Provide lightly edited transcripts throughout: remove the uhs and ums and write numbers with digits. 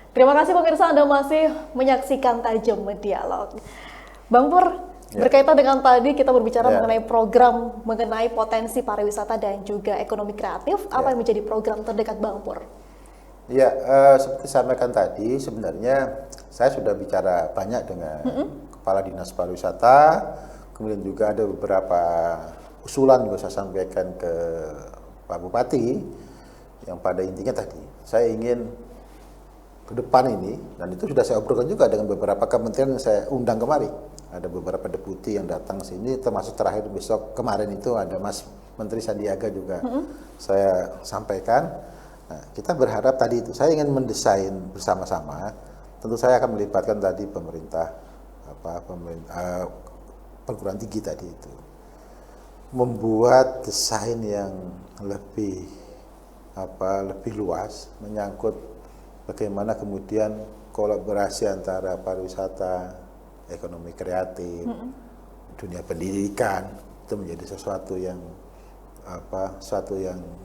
Terima kasih pemirsa, Anda masih menyaksikan Tajam Dialog. Bang Pur, berkaitan dengan tadi kita berbicara mengenai program, mengenai potensi pariwisata dan juga ekonomi kreatif, apa yang menjadi program terdekat Bang Pur? Ya, seperti saya sampaikan tadi, sebenarnya saya sudah bicara banyak dengan Kepala Dinas Pariwisata, kemudian juga ada beberapa usulan juga saya sampaikan ke Pak Bupati, yang pada intinya tadi, saya ingin ke depan ini, dan itu sudah saya obrolkan juga dengan beberapa kementerian yang saya undang kemari. Ada beberapa deputi yang datang sini, termasuk terakhir besok kemarin itu ada Mas Menteri Sandiaga juga saya sampaikan. Nah, kita berharap tadi itu, saya ingin mendesain bersama-sama. Tentu saya akan melibatkan tadi pemerintah, perguruan tinggi tadi itu, membuat desain yang lebih luas, menyangkut bagaimana kemudian kolaborasi antara pariwisata, ekonomi kreatif, dunia pendidikan itu menjadi sesuatu yang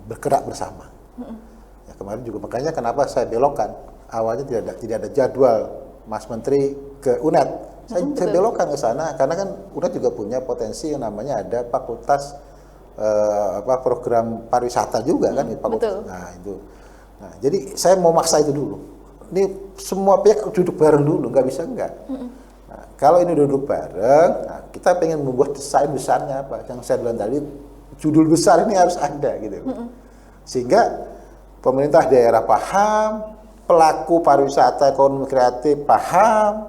bergerak bersama. Ya, kemarin juga makanya kenapa saya belokkan, awalnya tidak ada jadwal Mas Menteri ke UNED, saya belokkan ke sana karena kan UNED juga punya potensi yang namanya ada fakultas program pariwisata juga kan, fakultas. Nah itu. Nah, jadi saya mau maksa itu dulu. Ini semua pihak duduk bareng dulu, nggak bisa enggak. Nah, kalau ini duduk bareng, nah, kita pengen membuat desain besarnya apa? Yang saya bilang tadi, judul besar ini harus ada gitu. Sehingga pemerintah daerah paham, pelaku pariwisata ekonomi kreatif paham,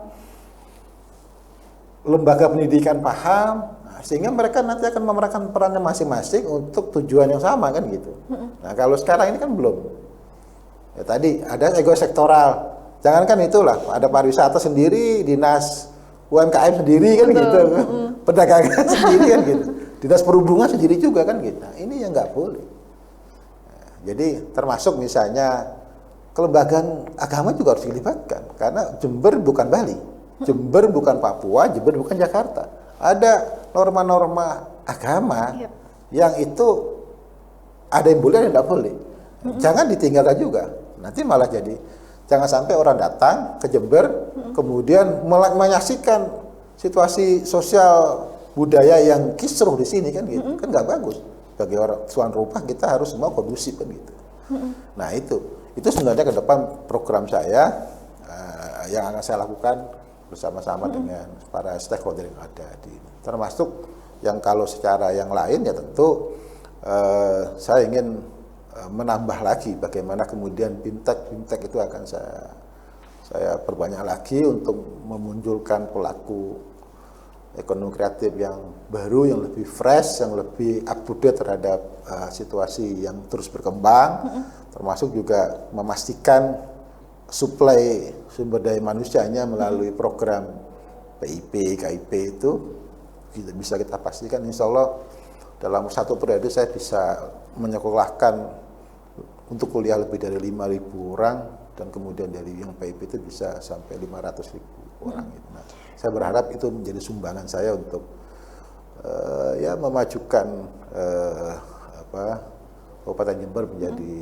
lembaga pendidikan paham, sehingga mereka nanti akan memerankan perannya masing-masing untuk tujuan yang sama kan gitu. Nah, kalau sekarang ini kan belum. Ya, tadi ada ego sektoral. Jangankan itulah, ada pariwisata sendiri, dinas UMKM sendiri kan gitu. Perdagangan sendiri kan gitu. Dinas perhubungan sendiri juga kan gitu. Nah, ini yang nggak boleh. Nah, jadi termasuk misalnya kelembagaan agama juga harus dilibatkan. Karena Jember bukan Bali. Jember bukan Papua, Jember bukan Jakarta. Ada norma-norma agama yang itu ada yang boleh, ada yang nggak boleh. Jangan ditinggalkan juga. Nanti malah jadi jangan sampai orang datang ke Jember kemudian menyaksikan situasi sosial budaya yang kisruh di sini kan gitu. Kan nggak bagus. Bagi orang tuan rumah kita harus semua kondusif kan gitu. Nah, itu sebenarnya ke depan program saya yang akan saya lakukan bersama-sama dengan para stakeholder yang ada di ini. Termasuk yang kalau secara yang lain ya tentu saya ingin menambah lagi bagaimana kemudian fintech itu akan saya perbanyak lagi untuk memunculkan pelaku ekonomi kreatif yang baru, yang lebih fresh, yang lebih up to date terhadap situasi yang terus berkembang, termasuk juga memastikan suplai sumber daya manusianya melalui program PIP, KIP itu bisa kita pastikan insya Allah dalam satu periode saya bisa menyekolahkan untuk kuliah lebih dari 5.000 orang dan kemudian dari yang PIP itu bisa sampai 500.000 orang. Nah, saya berharap itu menjadi sumbangan saya untuk memajukan Kabupaten Jember menjadi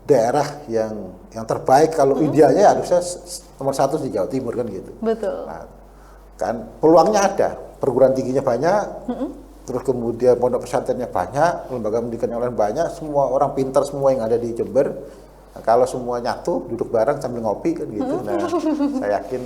daerah yang terbaik. Kalau idealnya harusnya nomor 1 di Jawa Timur kan gitu. Betul. Nah, kan peluangnya ada, perguruan tingginya banyak. Terus kemudian pondok pesantrennya banyak, lembaga pendidikan yang lain banyak, semua orang pintar semua yang ada di Jember. Nah, kalau semua nyatu, duduk bareng sambil ngopi kan gitu. Nah, saya yakin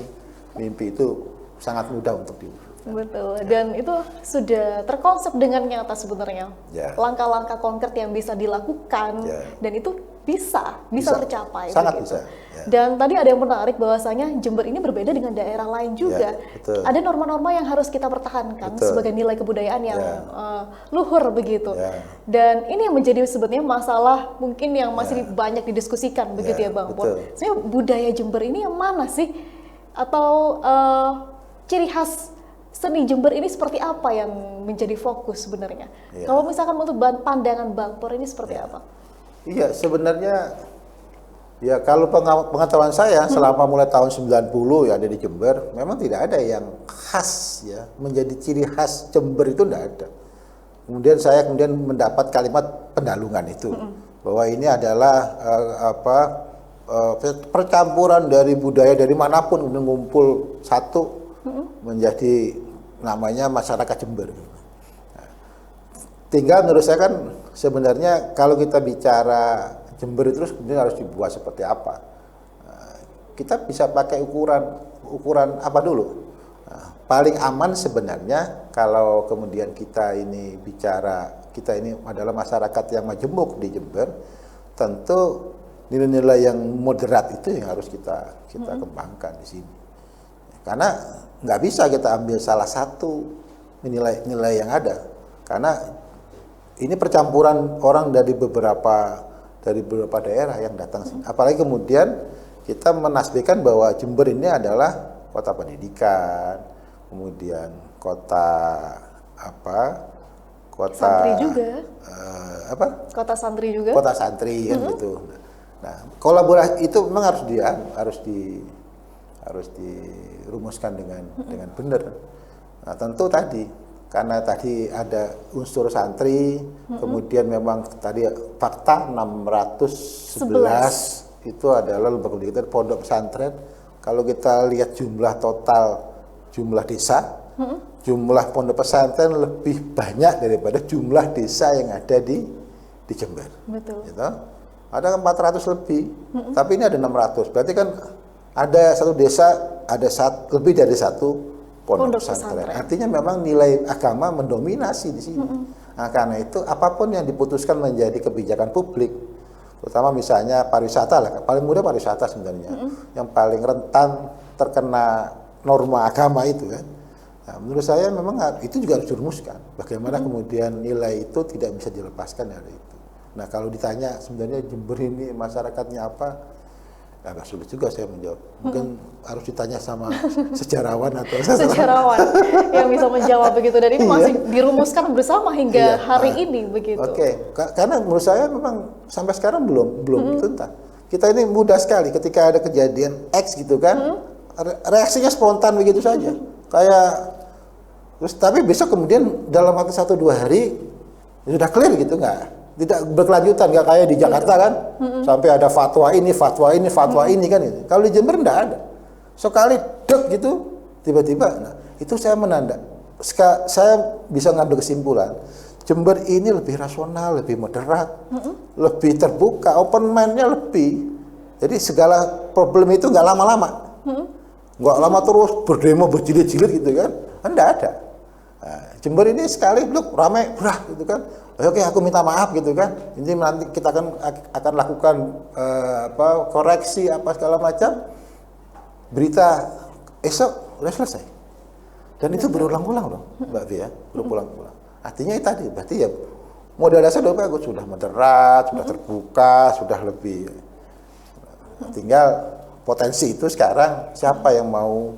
mimpi itu sangat mudah untuk diwujudkan. Betul, dan itu sudah terkonsep dengan nyata sebenarnya. Langkah-langkah konkret yang bisa dilakukan, dan itu bisa tercapai. Sangat begitu. Bisa. Dan tadi ada yang menarik bahwasanya Jember ini berbeda dengan daerah lain juga. Ada norma-norma yang harus kita pertahankan sebagai nilai kebudayaan yang luhur begitu. Dan ini yang menjadi sebetulnya masalah mungkin yang masih banyak didiskusikan begitu ya Bang Pur. Sebenarnya budaya Jember ini yang mana sih? Atau ciri khas seni Jember ini seperti apa yang menjadi fokus sebenarnya? Kalau misalkan untuk pandangan Bang Pur ini seperti apa? Iya, sebenarnya ya kalau pengetahuan saya selama mulai tahun 90 ya ada di Jember, memang tidak ada yang khas ya, menjadi ciri khas Jember itu tidak ada. Kemudian saya mendapat kalimat pendalungan itu bahwa ini adalah percampuran dari budaya dari manapun ngumpul satu menjadi namanya masyarakat Jember. Nah, tinggal menurut saya kan sebenarnya kalau kita bicara Jember itu kemudian harus dibuat seperti apa. Nah, kita bisa pakai ukuran apa dulu? Nah, paling aman sebenarnya kalau kemudian kita ini bicara kita ini adalah masyarakat yang majemuk di Jember, tentu nilai-nilai yang moderat itu yang harus kita kembangkan di sini. Karena nggak bisa kita ambil salah satu nilai-nilai yang ada, karena ini percampuran orang dari beberapa daerah yang datang sini. Apalagi kemudian kita menasbihkan bahwa Jember ini adalah kota pendidikan, kemudian kota santri juga, kota santri juga, kota santri kan gitu. Nah, kolaborasi itu memang harus dirumuskan dengan benar. Nah, tentu tadi karena tadi ada unsur santri, kemudian memang tadi fakta 611 itu adalah lembaga pendidikan pondok pesantren. Kalau kita lihat jumlah desa, jumlah pondok pesantren lebih banyak daripada jumlah desa yang ada di Jember. Betul. Gitu. Ada 400 lebih, tapi ini ada 600. Berarti kan ada satu desa lebih dari satu pondok pesantren. Artinya memang nilai agama mendominasi di sini. Nah, karena itu apapun yang diputuskan menjadi kebijakan publik, terutama misalnya pariwisata lah, paling mudah pariwisata sebenarnya, yang paling rentan terkena norma agama itu kan. Nah, menurut saya memang itu juga harus dirumuskan. Bagaimana kemudian nilai itu tidak bisa dilepaskan dari itu. Nah, kalau ditanya sebenarnya Jember ini masyarakatnya apa, agak sulit juga saya menjawab. Mungkin harus ditanya sama sejarawan atau sejarawan yang bisa menjawab begitu. Dan ini masih dirumuskan bersama hingga hari ini begitu. Oke. Karena menurut saya memang sampai sekarang belum tuntas. Kita ini mudah sekali ketika ada kejadian X gitu kan, reaksinya spontan begitu saja. Kayak terus tapi besok kemudian dalam waktu 1-2 hari sudah clear gitu, tidak berkelanjutan, nggak kayak di Jakarta kan, sampai ada fatwa ini kan itu. Kalau di Jember nggak ada. Sekali dek gitu, tiba-tiba, nah itu saya saya bisa ngambil kesimpulan, Jember ini lebih rasional, lebih moderat, lebih terbuka, open mind-nya lebih. Jadi segala problem itu nggak lama-lama, nggak lama terus berdemo berjilid-jilid gitu kan, nggak ada. Nah, Jember ini sekali ramai, gitu kan. Oke, aku minta maaf gitu kan. Ini nanti kita akan lakukan koreksi apa segala macam. Berita esok udah selesai. Dan itu berulang-ulang loh, Mbak Fia, berulang-ulang. Artinya itu tadi, berarti ya modal dasar udah bagus, sudah moderat, sudah terbuka, sudah lebih. Tinggal potensi itu sekarang siapa yang mau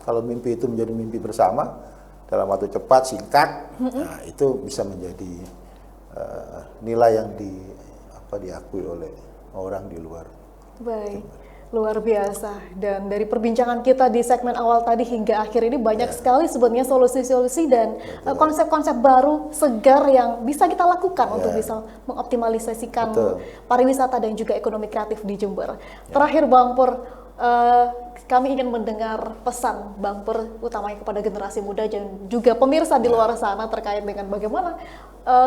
Kalau mimpi itu menjadi mimpi bersama dalam waktu cepat, singkat, nah itu bisa menjadi nilai yang diakui oleh orang di luar. Baik, luar biasa. Dan dari perbincangan kita di segmen awal tadi hingga akhir ini banyak sekali sebenarnya solusi-solusi dan konsep-konsep baru segar yang bisa kita lakukan untuk bisa mengoptimalisasikan pariwisata dan juga ekonomi kreatif di Jember. Terakhir Bang Pur, kami ingin mendengar pesan Bang Pur utamanya kepada generasi muda dan juga pemirsa di luar sana terkait dengan bagaimana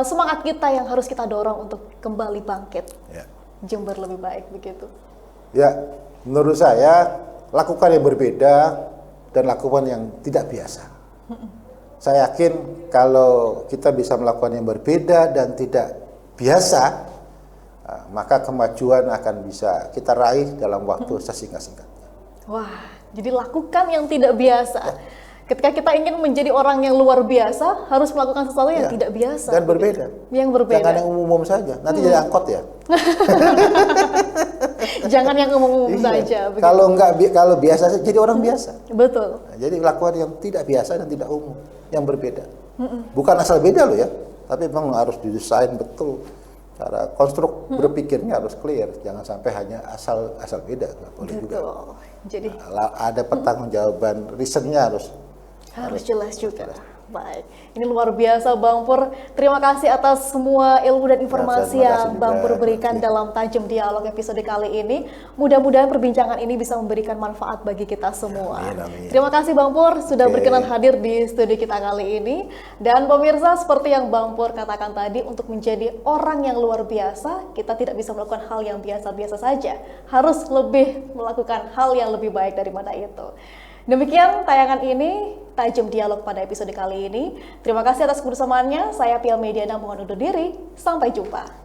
semangat kita yang harus kita dorong untuk kembali bangkit. Jember lebih baik begitu. Ya, menurut saya lakukan yang berbeda dan lakukan yang tidak biasa. Saya yakin kalau kita bisa melakukan yang berbeda dan tidak biasa, maka kemajuan akan bisa kita raih dalam waktu sesingkat-singkatnya. Wah, jadi lakukan yang tidak biasa. Ketika kita ingin menjadi orang yang luar biasa, harus melakukan sesuatu yang tidak biasa. Dan berbeda. Yang berbeda. Jangan yang umum saja, nanti jadi angkot ya. Jangan yang umum saja. Kalau biasa saja, jadi orang biasa. Betul. Nah, jadi lakukan yang tidak biasa dan tidak umum, yang berbeda. Bukan asal beda loh ya, tapi memang harus didesain betul. Cara konstruk berpikirnya harus clear, jangan sampai hanya asal beda, nggak boleh juga. Jadi ada pertanggungjawaban, reasonnya harus jelas juga. Baik, ini luar biasa Bang Pur. Terima kasih atas semua ilmu dan informasi yang Bang Pur berikan dalam Tajam Dialog episode kali ini. Mudah-mudahan perbincangan ini bisa memberikan manfaat bagi kita semua. Amin. Terima kasih Bang Pur sudah berkenan hadir di studi kita kali ini. Dan pemirsa, seperti yang Bang Pur katakan tadi, untuk menjadi orang yang luar biasa, kita tidak bisa melakukan hal yang biasa-biasa saja. Harus lebih melakukan hal yang lebih baik daripada itu. Demikian tayangan ini, Tajam Dialog pada episode kali ini. Terima kasih atas kebersamaannya. Saya Pia Mediana mohon undur diri. Sampai jumpa.